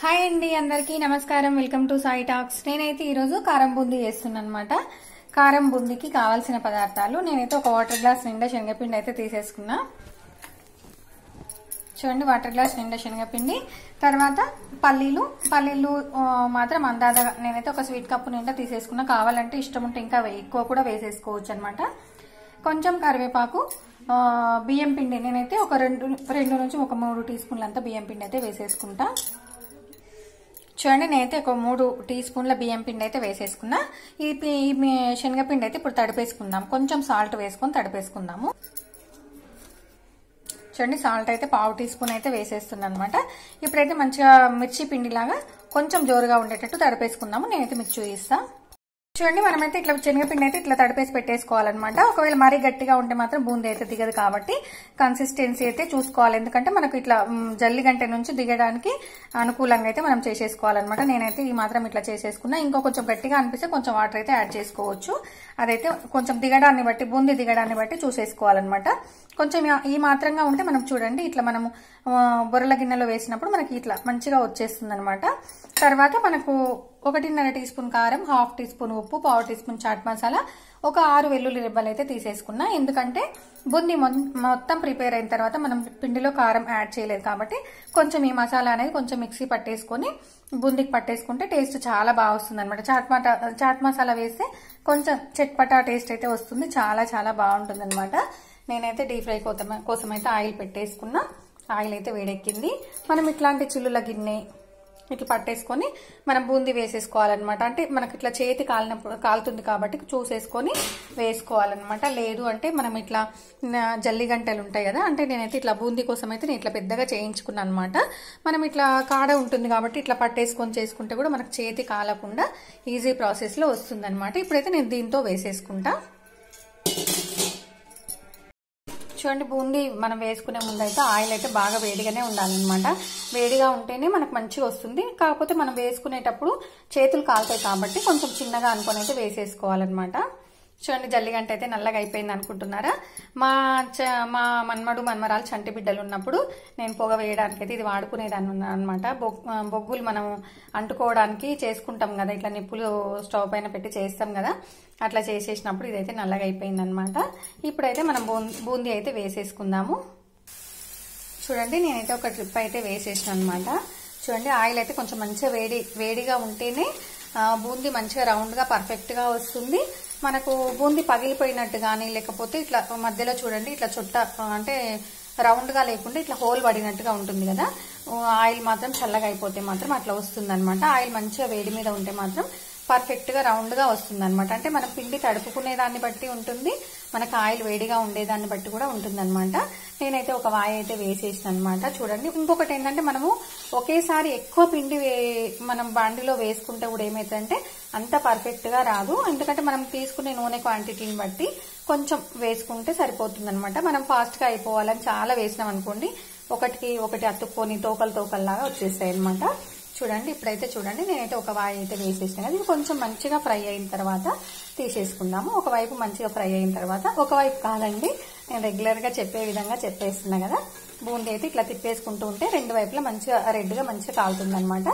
Hi అండి, అందరికీ నమస్కారం. Welcome to Sai talks. నేనైతే ఈరోజు కారం బూందీ చేస్తున్నాను అనమాట. కారం బూందీకి కావాల్సిన పదార్థాలు నేనైతే ఒక వాటర్ గ్లాస్ నిండా శనగపిండి అయితే తీసేసుకున్నా. చూడండి, వాటర్ గ్లాస్ నిండా శనగపిండి. తర్వాత పల్లీలు మాత్రం అందాదగా నేనైతే ఒక స్వీట్ కప్పు నిండా తీసేసుకున్నా. కావాలంటే ఇష్టం ఉంటే ఇంకా ఎక్కువ కూడా వేసేసుకోవచ్చు అనమాట. కొంచెం కరివేపాకు, బియ్యం పిండి నేనైతే ఒక రెండు నుంచి ఒక 3 టీ స్పూన్లంతా బియ్యం పిండి అయితే వేసేసుకుంటా. చూడండి, నేనైతే ఒక 3 టీ స్పూన్ల బియ్యం పిండి అయితే వేసేసుకున్నా. ఈ శనగపిండి అయితే ఇప్పుడు తడిపేసుకుందాం. కొంచెం సాల్ట్ వేసుకొని తడిపేసుకుందాము. చూడండి, సాల్ట్ అయితే 1/2 టీ స్పూన్ అయితే వేసేస్తున్నాను అనమాట. ఇప్పుడైతే మంచిగా మిర్చి పిండి లాగా కొంచెం జోరుగా ఉండేటట్టు తడిపేసుకుందాము. నేనైతే మీకు చూపిస్తా. చూడండి, మనమైతే ఇట్లా శనగపిండి అయితే ఇట్లా తడిపేసి పెట్టేసుకోవాలన్నమాట. ఒకవేళ మరీ గట్టిగా ఉంటే మాత్రం బూందీ అయితే దిగదు, కాబట్టి కన్సిస్టెన్సీ అయితే చూసుకోవాలి. ఎందుకంటే మనకు ఇట్లా జల్లి గంట నుంచి దిగడానికి అనుకూలంగా అయితే మనం చేసేసుకోవాలన్నమాట. నేనైతే ఈ మాత్రం ఇట్లా చేసేసుకున్నా. ఇంకో కొంచెం గట్టిగా అనిపిస్తే కొంచెం వాటర్ అయితే యాడ్ చేసుకోవచ్చు. అదైతే కొంచెం దిగడాన్ని బట్టి, బూందీ దిగడాన్ని బట్టి చూసేసుకోవాలన్నమాట. కొంచెం ఈ మాత్రంగా ఉంటే మనం చూడండి, ఇట్లా మనము బొరల గిన్నెలో వేసినప్పుడు మనకి ఇట్లా మంచిగా వచ్చేస్తుంది అనమాట. తర్వాత మనకు 1.5 టీ స్పూన్ కారం, 1/2 టీ స్పూన్ ఉప్పు, 1/2 టీ స్పూన్ చాట్ మసాలా, ఒక 6 వెల్లుల్లి రెబ్బలు అయితే తీసేసుకున్నా. ఎందుకంటే బూందీ మొత్తం ప్రిపేర్ అయిన తర్వాత మనం పిండిలో కారం యాడ్ చేయలేదు కాబట్టి కొంచెం ఈ మసాలా అనేది కొంచెం మిక్సీ పట్టేసుకొని బూందీకి పట్టేసుకుంటే టేస్ట్ చాలా బాగా వస్తుంది అనమాట. చాట్ మసాలా వేస్తే కొంచెం చట్పటా టేస్ట్ అయితే వస్తుంది. చాలా చాలా బాగుంటుంది అనమాట. నేనైతే డీప్ ఫ్రై కోసం అయితే ఆయిల్ పెట్టేసుకున్నా. ఆయిల్ అయితే వేడెక్కింది. మనం ఇట్లాంటి చిల్లుల గిన్నె ఇట్లా పట్టేసుకొని మనం బూందీ వేసేసుకోవాలన్నమాట. అంటే మనకి ఇట్లా చేతి కాలుతుంది కాబట్టి చూసేసుకొని వేసుకోవాలన్నమాట. లేదు అంటే మనం ఇట్లా జల్లి గంటలు ఉంటాయి కదా, అంటే నేనైతే ఇట్లా బూందీ కోసం అయితే నేను ఇట్లా పెద్దగా చేయించుకున్నాను అనమాట. మనం ఇట్లా కాడ ఉంటుంది కాబట్టి ఇట్లా పట్టేసుకొని చేసుకుంటే కూడా మనకు చేతి కాలకుండా ఈజీ ప్రాసెస్లో వస్తుంది అనమాట. ఇప్పుడైతే నేను దీంతో వేసేసుకుంటా. చూడండి, బూందీ మనం వేసుకునే ముందు అయితే ఆయిల్ అయితే బాగా వేడిగానే ఉండాలన్నమాట. వేడిగా ఉంటేనే మనకు మంచిగా వస్తుంది. కాకపోతే మనం వేసుకునేటప్పుడు చేతులు కాలుతాయి కాబట్టి కొంచెం చిన్నగా అనుకొని అయితే వేసేసుకోవాలన్నమాట. చూడండి, జల్లిగంట అయితే నల్లగా అయిపోయింది అనుకుంటున్నారా? మా మన్మరాలు చంటి బిడ్డలు ఉన్నప్పుడు నేను పొగ వేయడానికి అయితే ఇది వాడుకునేదాన్ని అనమాట. బొగ్గులు మనం అంటుకోవడానికి చేసుకుంటాం కదా, ఇట్లా నిప్పులు స్టవ్ పైన పెట్టి చేస్తాం కదా, అట్లా చేసేసినప్పుడు ఇదైతే నల్లగా అయిపోయింది అనమాట. ఇప్పుడైతే మనం బూందీ అయితే వేసేసుకుందాము. చూడండి, నేనైతే ఒక ట్రిప్ అయితే వేసేసాను అనమాట. చూడండి, ఆయిల్ అయితే కొంచెం మంచిగా వేడిగా ఉంటేనే బూందీ మంచిగా రౌండ్గా పర్ఫెక్ట్గా వస్తుంది. మనకు బూందీ పగిలిపోయినట్టు కానీ లేకపోతే ఇట్లా మధ్యలో చూడండి ఇట్లా చుట్ట అంటే రౌండ్గా లేకుండా ఇట్లా హోల్ పడినట్టుగా ఉంటుంది కదా, ఆయిల్ మాత్రం చల్లగా అయిపోతే మాత్రం అట్లా వస్తుంది అనమాట. ఆయిల్ మంచిగా వేడి మీద ఉంటే మాత్రం పర్ఫెక్ట్గా రౌండ్గా వస్తుంది అనమాట. అంటే మనం పిండి తడుపుకునే దాన్ని బట్టి ఉంటుంది, మనకు ఆయిల్ వేడిగా ఉండేదాన్ని బట్టి కూడా ఉంటుంది అనమాట. నేనైతే ఒక వాయి అయితే వేసేసాను అనమాట. చూడండి, ఇంకొకటి ఏంటంటే మనము ఒకేసారి ఎక్కువ పిండి మనం బాండిలో వేసుకుంటే కూడా ఏమైతుందంటే అంత పర్ఫెక్ట్గా రాదు. ఎందుకంటే మనం తీసుకునే నూనె క్వాంటిటీని బట్టి కొంచెం వేసుకుంటే సరిపోతుంది అనమాట. మనం ఫాస్ట్గా అయిపోవాలని చాలా వేసినాం అనుకోండి, ఒకటికి ఒకటి అతుక్కొని తోకల్లాగా వచ్చేస్తాయి అనమాట. చూడండి, ఇప్పుడైతే చూడండి, నేనైతే ఒక వాయి అయితే వేసేసాను కదా. ఇది కొంచెం మంచిగా ఫ్రై అయిన తర్వాత తీసేసుకుందాము. ఒకవైపు మంచిగా ఫ్రై అయిన తర్వాత, ఒకవైపు కాదండి, నేను రెగ్యులర్గా చెప్పే విధంగా చెప్పేస్తున్నా కదా, బూందీ అయితే ఇట్లా తిప్పేసుకుంటూ ఉంటే రెండు వైపులా మంచిగా రెడ్గా మంచిగా కాలుతుంది అనమాట.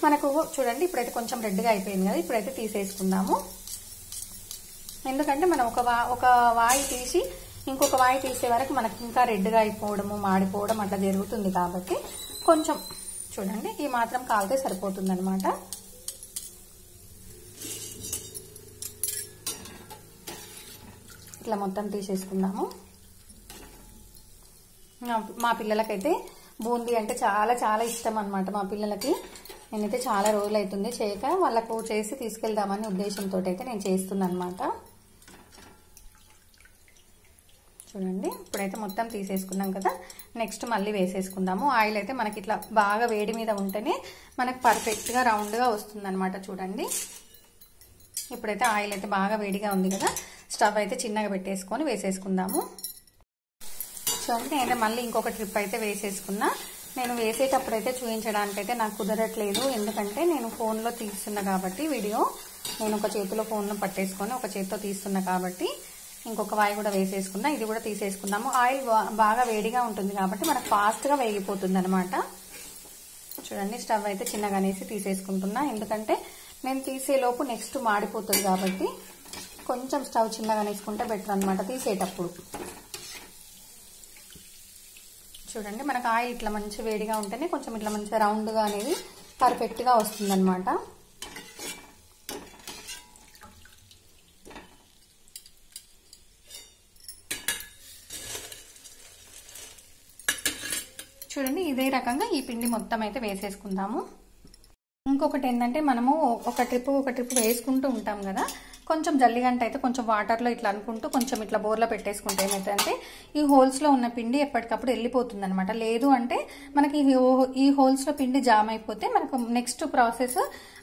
మనకు చూడండి, ఇప్పుడైతే కొంచెం రెడ్గా అయిపోయింది కదా, ఇప్పుడైతే తీసేసుకుందాము. ఎందుకంటే మనం ఒక వాయి తీసి ఇంకొక వాయి తీసే వరకు మనకి ఇంకా రెడ్గా అయిపోవడము, మాడిపోవడం అట్లా జరుగుతుంది కాబట్టి కొంచెం చూడండి ఈ మాత్రం కాలితే సరిపోతుంది అనమాట. ఇట్లా మొత్తం తీసేసుకుందాము. మా పిల్లలకైతే బూందీ అంటే చాలా చాలా ఇష్టం అనమాట. మా పిల్లలకి నేనైతే చాలా రోజులు అవుతుంది చేయక, వాళ్ళకు చేసి తీసుకెళ్దామని ఉద్దేశంతో అయితే నేను చేస్తున్నాను అనమాట. చూడండి, ఇప్పుడైతే మొత్తం తీసేసుకున్నాం కదా, నెక్స్ట్ మళ్ళీ వేసేసుకుందాము. ఆయిల్ అయితే మనకి ఇట్లా బాగా వేడి మీద ఉంటేనే మనకు పర్ఫెక్ట్గా రౌండ్గా వస్తుంది అనమాట. చూడండి, ఇప్పుడైతే ఆయిల్ అయితే బాగా వేడిగా ఉంది కదా, స్టవ్ అయితే చిన్నగా పెట్టేసుకొని వేసేసుకుందాము. చూడండి, నేనైతే మళ్ళీ ఇంకొక ట్రిప్ అయితే వేసేసుకున్నా. నేను వేసేటప్పుడు అయితే చూపించడానికైతే నాకు కుదరట్లేదు, ఎందుకంటే నేను ఫోన్లో తీస్తున్నా కాబట్టి వీడియో, నేను ఒక చేతిలో ఫోన్లో పట్టేసుకొని ఒక చేతితో తీస్తున్నా కాబట్టి ఇంకొక వాయి కూడా వేసేసుకున్నా. ఇది కూడా తీసేసుకుందాము. ఆయిల్ బాగా వేడిగా ఉంటుంది కాబట్టి మనకు ఫాస్ట్గా వేగిపోతుంది అనమాట. చూడండి స్టవ్ అయితే చిన్నగానేసి తీసేసుకుంటున్నా, ఎందుకంటే నేను తీసేలోపు నెక్స్ట్ మాడిపోతుంది కాబట్టి కొంచెం స్టవ్ చిన్నగా వేసుకుంటే బెటర్ అనమాట తీసేటప్పుడు. చూడండి మనకు ఆయిల్ ఇట్లా మంచి వేడిగా ఉంటేనే కొంచెం ఇట్లా మంచిగా రౌండ్గా అనేది పర్ఫెక్ట్గా వస్తుందన్నమాట. చూడండి ఇదే రకంగా ఈ పిండి మొత్తం అయితే వేసేసుకుందాము. ఇంకొకటి ఏంటంటే మనము ఒక ట్రిప్ వేసుకుంటూ ఉంటాం కదా, కొంచెం జల్లిగంట అయితే కొంచెం వాటర్లో ఇట్లా అనుకుంటూ కొంచెం ఇట్లా బోర్లో పెట్టేసుకుంటే ఏమైతుందంటే ఈ హోల్స్లో ఉన్న పిండి ఎప్పటికప్పుడు వెళ్ళిపోతుంది అనమాట. లేదు అంటే మనకి ఈ హోల్స్లో పిండి జామ్ అయిపోతే మనకు నెక్స్ట్ ప్రాసెస్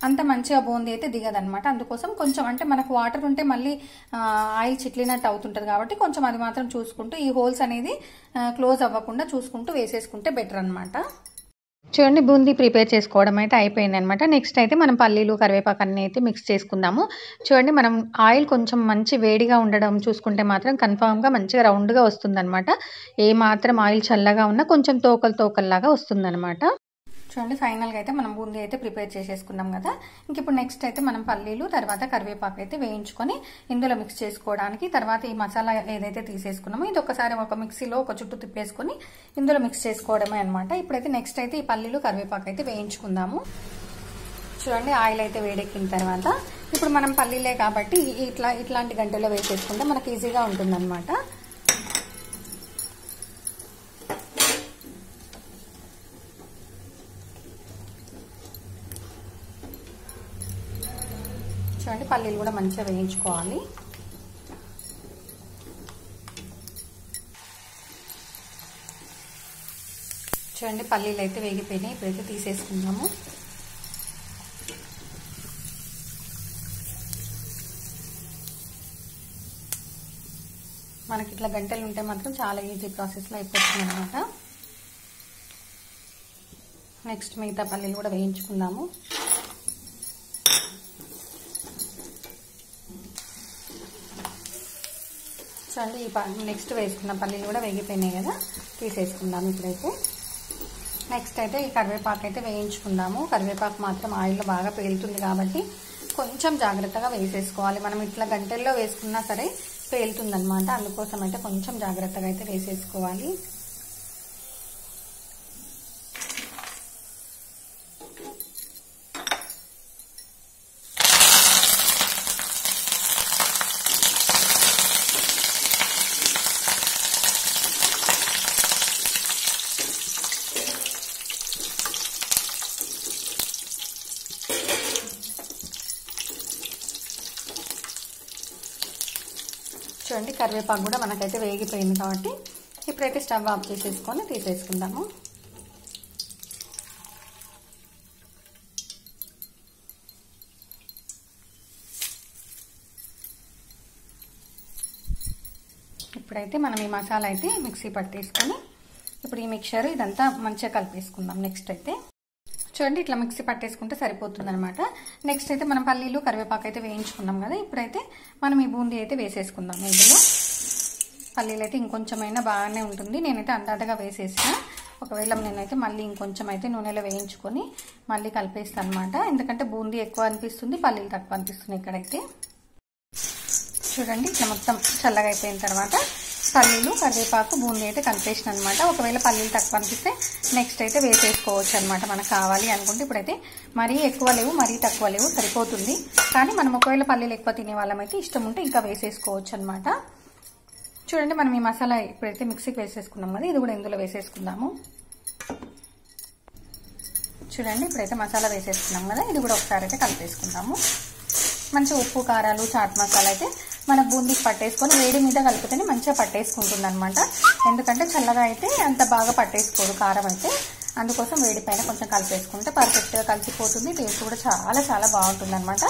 అంత మంచిగా బూందీ అయితే దిగదనమాట. అందుకోసం కొంచెం అంటే మనకు వాటర్ ఉంటే మళ్ళీ ఆయిల్ చిట్లినట్టు అవుతుంటుంది కాబట్టి కొంచెం అది మాత్రం చూసుకుంటూ ఈ హోల్స్ అనేది క్లోజ్ అవ్వకుండా చూసుకుంటూ వేసేసుకుంటే బెటర్ అనమాట. చూడండి బూందీ ప్రిపేర్ చేసుకోవడం అయితే అయిపోయింది అనమాట. నెక్స్ట్ అయితే మనం పల్లీలు కరివేపాకు అన్నీ అయితే మిక్స్ చేసుకుందాము. చూడండి మనం ఆయిల్ కొంచెం మంచి వేడిగా ఉండడం చూసుకుంటే మాత్రం కన్ఫామ్గా మంచిగా రౌండ్గా వస్తుందన్నమాట. ఏ మాత్రం ఆయిల్ చల్లగా ఉన్నా కొంచెం తోకల్లాగా వస్తుందన్నమాట. చూడండి ఫైనల్గా అయితే మనం బూందీ అయితే ప్రిపేర్ చేసేసుకున్నాం కదా. ఇంక ఇప్పుడు నెక్స్ట్ అయితే మనం పల్లీలు తర్వాత కరివేపాకు అయితే వేయించుకొని ఇందులో మిక్స్ చేసుకోవడానికి, తర్వాత ఈ మసాలా ఏదైతే తీసేసుకున్నామో ఇది ఒకసారి ఒక మిక్సీలో ఒక చుట్టూ తిప్పేసుకొని ఇందులో మిక్స్ చేసుకోవడమే అనమాట. ఇప్పుడైతే నెక్స్ట్ అయితే ఈ పల్లీలు కరివేపాకు అయితే వేయించుకుందాము. చూడండి ఆయిల్ అయితే వేడెక్కిన తర్వాత ఇప్పుడు మనం పల్లీలే కాబట్టి ఇట్లాంటి గంటలో వేసేసుకుంటే మనకి ఈజీగా ఉంటుందన్నమాట. చూడండి పల్లీలు కూడా మంచిగా వేయించుకోవాలి. చూడండి పల్లీలు అయితే వేగిపోయినాయి, ఇప్పుడైతే తీసేసుకుందాము. మనకి ఇట్లా గంటలు ఉంటే మాత్రం చాలా ఈజీ ప్రాసెస్లో అయిపోతుంది అనమాట. నెక్స్ట్ మిగతా పల్లీలు కూడా వేయించుకుందాము. చూడండి ఈ నెక్స్ట్ వేసుకున్న పల్లీలు కూడా వేగిపోయినాయి కదా, తీసేసుకుందాము. ఇప్పుడైతే నెక్స్ట్ అయితే ఈ కరివేపాకు అయితే వేయించుకుందాము. కరివేపాకు మాత్రం ఆయిల్లో బాగా పేలుతుంది కాబట్టి కొంచెం జాగ్రత్తగా వేసేసుకోవాలి. మనం ఇట్లా గంటల్లో వేసుకున్నా సరే పేలుతుందన్నమాట. అందుకోసం అయితే కొంచెం జాగ్రత్తగా అయితే వేసేసుకోవాలి. చూడండి కరివేపాకు కూడా మనకైతే వేగిపోయింది కాబట్టి ఇప్పుడైతే స్టవ్ ఆఫ్ చేసేసుకొని తీసేసుకుందాము. ఇప్పుడైతే మనం ఈ మసాలా అయితే మిక్సీ పట్టేసుకొని ఇప్పుడు ఈ మిక్చర్ ఇదంతా మంచిగా కలిపేసుకుందాం. నెక్స్ట్ అయితే చూడండి ఇట్లా మిక్సీ పట్టేసుకుంటే సరిపోతుంది అనమాట. నెక్స్ట్ అయితే మనం పల్లీలు కరివేపాకు అయితే వేయించుకున్నాం కదా, ఇప్పుడైతే మనం ఈ బూందీ అయితే వేసేసుకుందాం. ఇందులో పల్లీలు అయితే ఇంకొంచెమైనా బాగానే ఉంటుంది, నేనైతే అందాటగా వేసేసిన. ఒకవేళ నేనైతే మళ్ళీ ఇంకొంచెం అయితే నూనెలో వేయించుకొని మళ్ళీ కలిపేస్తాను అనమాట. ఎందుకంటే బూందీ ఎక్కువ అనిపిస్తుంది, పల్లీలు తక్కువ అనిపిస్తుంది. ఇక్కడైతే చూడండి ఇట్లా మొత్తం చల్లగా అయిపోయిన తర్వాత పల్లీలు కరివేపాకు బూందీ అయితే కలిపేసిన అనమాట. ఒకవేళ పల్లీలు తక్కువ అనిపిస్తే నెక్స్ట్ అయితే వేసేసుకోవచ్చు అనమాట మనకు కావాలి అనుకుంటే. ఇప్పుడైతే మరీ ఎక్కువ లేవు మరీ తక్కువ లేవు, సరిపోతుంది. కానీ మనం ఒకవేళ పల్లీలు ఎక్కువ తినే వాళ్ళమైతే ఇష్టం ఉంటే ఇంకా వేసేసుకోవచ్చు అనమాట. చూడండి మనం ఈ మసాలా ఇప్పుడైతే మిక్సీకి వేసేసుకున్నాం కదా, ఇది కూడా ఇందులో వేసేసుకుందాము. చూడండి ఇప్పుడైతే మసాలా వేసేసుకున్నాం కదా, ఇది కూడా ఒకసారి అయితే కలిపేసుకుందాము. మంచి ఉప్పు కారాలు చాట్ మసాలా అయితే మన బూందీకి పట్టేసుకొని వేడి మీద కలిపితేనే మంచిగా పట్టేసుకుంటుంది అనమాట. ఎందుకంటే చల్లగా అయితే అంత బాగా పట్టేసుకోదు కారం అయితే. అందుకోసం వేడి పైన కొంచెం కలిపేసుకుంటే పర్ఫెక్ట్గా కలిసిపోతుంది. టేస్ట్ కూడా చాలా చాలా బాగుంటుంది అనమాట.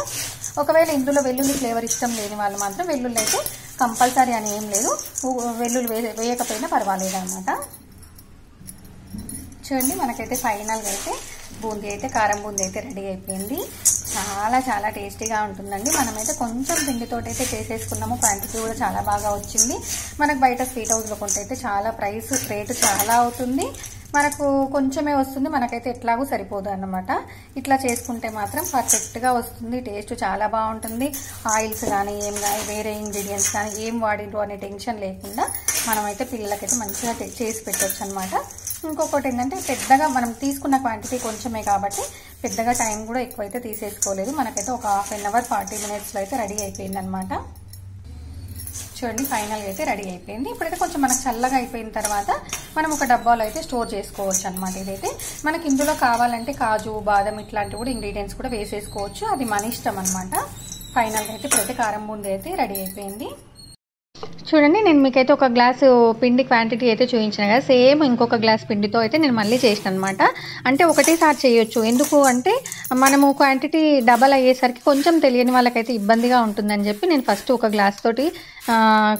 ఒకవేళ ఇందులో వెల్లుల్లి ఫ్లేవర్ ఇష్టం లేని వాళ్ళు మాత్రం వెల్లుల్లి అయితే కంపల్సరీ అని ఏం లేదు, వెల్లుల్లి వేయకపోయినా పర్వాలేదు అనమాట. చూడండి మనకైతే ఫైనల్గా అయితే బూందీ అయితే కారం బూందీ అయితే రెడీ అయిపోయింది. చాలా చాలా టేస్టీగా ఉంటుందండి. మనమైతే కొంచెం పిండితోటి అయితే చేసేసుకున్నాము, క్వాంటిటీ కూడా చాలా బాగా వచ్చింది. మనకు బయట స్వీట్ హౌస్లో కొంటే అయితే చాలా రేటు చాలా అవుతుంది. మనకు కొంచెమే వస్తుంది, మనకైతే ఎట్లాగూ సరిపోదు అన్నమాట. ఇట్లా చేసుకుంటే మాత్రం పర్ఫెక్ట్గా వస్తుంది, టేస్ట్ చాలా బాగుంటుంది. ఆయిల్స్ కానీ ఏం కానీ వేరే ఇంగ్రీడియంట్స్ కానీ ఏం వాడిండ్రు అనే టెన్షన్ లేకుండా మనమైతే పిల్లలకైతే మంచిగా చేసి పెట్టవచ్చు అనమాట. ఇంకొకటి ఏంటంటే పెద్దగా మనం తీసుకున్న క్వాంటిటీ కొంచెమే కాబట్టి పెద్దగా టైం కూడా ఎక్కువైతే తీసేసుకోలేదు. మనకైతే ఒక హాఫ్ అన్ అవర్ 40 మినిట్స్లో అయితే రెడీ అయిపోయింది అనమాట. చూడండి ఫైనల్గా అయితే రెడీ అయిపోయింది. ఇప్పుడైతే కొంచెం మనకు చల్లగా అయిపోయిన తర్వాత మనం ఒక డబ్బాలో అయితే స్టోర్ చేసుకోవచ్చు అనమాట. ఇదైతే మనకి ఇందులో కావాలంటే కాజు బాదం ఇట్లాంటివి కూడా ఇంగ్రీడియంట్స్ కూడా వేసేసుకోవచ్చు, అది మన ఇష్టం అనమాట. ఫైనల్గా అయితే ఇప్పుడైతే కారం బూందీ అయితే రెడీ అయిపోయింది. చూడండి నేను మీకైతే ఒక గ్లాసు పిండి క్వాంటిటీ అయితే చూపించిన కదా, సేమ్ ఇంకొక గ్లాస్ పిండితో అయితే నేను మళ్ళీ చేసిన అనమాట. అంటే ఒకటేసారి చేయొచ్చు, ఎందుకు అంటే మనము క్వాంటిటీ డబల్ అయ్యేసరికి కొంచెం తెలియని వాళ్ళకైతే ఇబ్బందిగా ఉంటుందని చెప్పి నేను ఫస్ట్ ఒక గ్లాస్ తోటి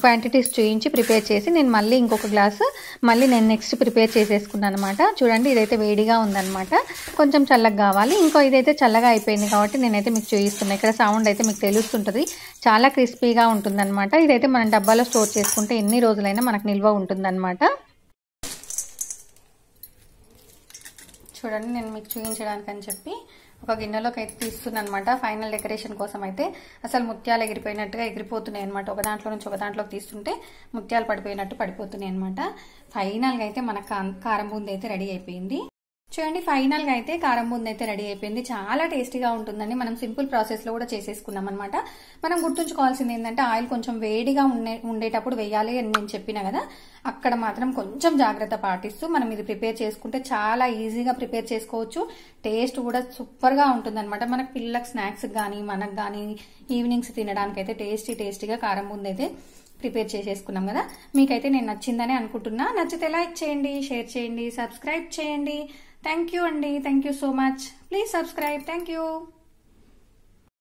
క్వాంటిటీస్ చూపించి ప్రిపేర్ చేసి నేను మళ్ళీ ఇంకొక గ్లాసు మళ్ళీ నేను నెక్స్ట్ ప్రిపేర్ చేసేసుకున్నాను అనమాట. చూడండి ఇదైతే వేడిగా ఉందన్నమాట, కొంచెం చల్లగా కావాలి. ఇంకో ఇదైతే చల్లగా అయిపోయింది కాబట్టి నేనైతే మీకు చూపిస్తున్నాను. ఇక్కడ సౌండ్ అయితే మీకు తెలుస్తుంటుంది, చాలా క్రిస్పీగా ఉంటుందన్నమాట. ఇదైతే మనం డబ్బాలో స్టోర్ చేసుకుంటే ఎన్ని రోజులైనా మనకు నిల్వ ఉంటుందన్నమాట. చూడండి నేను మీకు చూపించడానికి అని చెప్పి ఒక గిన్నెలోకి అయితే తీస్తున్నాను అనమాట. ఫైనల్ డెకరేషన్ కోసం అయితే అసలు ముత్యాలు ఎగిరిపోయినట్టుగా ఎగిరిపోతున్నాయి అనమాట. ఒక దాంట్లో నుంచి ఒక దాంట్లోకి తీస్తుంటే ముత్యాలు పడిపోయినట్టు పడిపోతున్నాయి అనమాట. ఫైనల్గా అయితే మన కారం బూందీ అయితే రెడీ అయిపోయింది. చూడండి ఫైనల్గా అయితే కారం బూందీ అయితే రెడీ అయిపోయింది. చాలా టేస్టీగా ఉంటుందండి. మనం సింపుల్ ప్రాసెస్లో కూడా చేసేసుకున్నాం అనమాట. మనం గుర్తుంచుకోవాల్సింది ఏంటంటే ఆయిల్ కొంచెం వేడిగా ఉండేటప్పుడు వేయాలి అని నేను చెప్పిన కదా, అక్కడ మాత్రం కొంచెం జాగ్రత్త పాటిస్తూ మనం ఇది ప్రిపేర్ చేసుకుంటే చాలా ఈజీగా ప్రిపేర్ చేసుకోవచ్చు. టేస్ట్ కూడా సూపర్గా ఉంటుంది అనమాట. మనకు పిల్లలకు స్నాక్స్ కానీ మనకు కానీ ఈవినింగ్స్ తినడానికి అయితే టేస్టీగా కారం బూందీ అయితే ప్రిపేర్ చేసేసుకున్నాం కదా. మీకైతే నేను నచ్చిందని అనుకుంటున్నా. నచ్చితే లైక్ చేయండి, షేర్ చేయండి, సబ్స్క్రైబ్ చేయండి. థ్యాంక్ యూ అండి, thank you so much. Please subscribe. Thank you.